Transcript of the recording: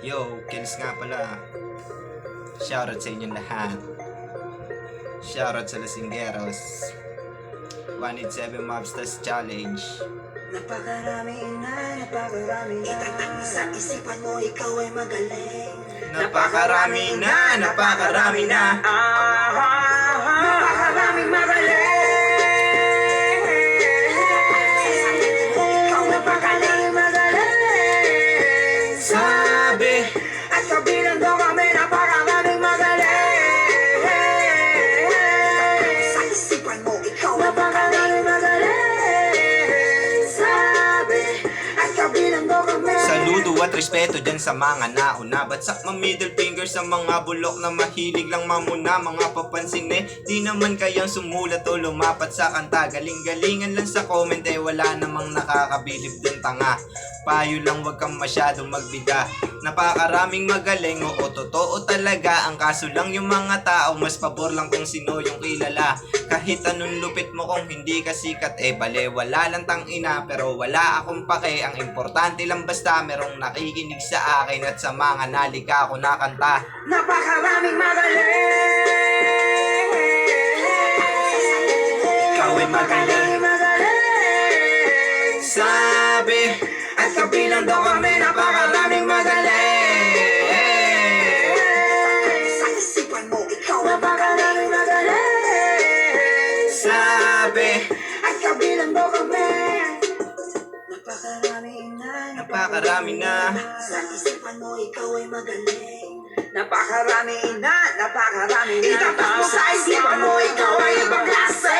Yo, Kels nga pala. Shoutout sa inyong lahat. Shoutout sa Lasinggeros. 187 Mobsters Challenge. Napakarami na Itatak sa isipan mo, ikaw ay magaling. Napakarami na Napakaraming magaling. Ikaw napakaraming magaling. Sabi, At kabilang doon kami napakaraming magaling. Sa isipan mo, ikaw ay napakaraming magaling. Sabi, at kabilang doon kami. saludo at respeto dyan sa mga nauna. Batsak ma middle finger sa mga bulok na mahilig lang mamuna. Mga papansin di naman kayang sumulat o lumapat sa kanta. Galing-galingan lang sa comment wala namang nakakabilib dun tanga. Payo lang wag kang masyadong magbiga. Napakaraming magaling, oo totoo talaga. Ang kaso lang yung mga tao mas pabor lang kung sino yung kilala. Kahit anong lupit mo kung hindi ka sikat bale wala lang tangina. Pero wala akong pake, ang importante lang basta merong nakikinig sa akin at sa mga nalika ko na kanta. Napakaraming magaling. Ikaw ay magaling, sabi, at kabilang daw kami napakaraming magaling. Sa isipan mo, ikaw napakaraming magaling. Sabi, At kabilang mo kami. napakarami na. Sa isipan mo, ikaw ay magaling. Napakarami na. Itatak mo sa isipan mo, ikaw ay ibang klase.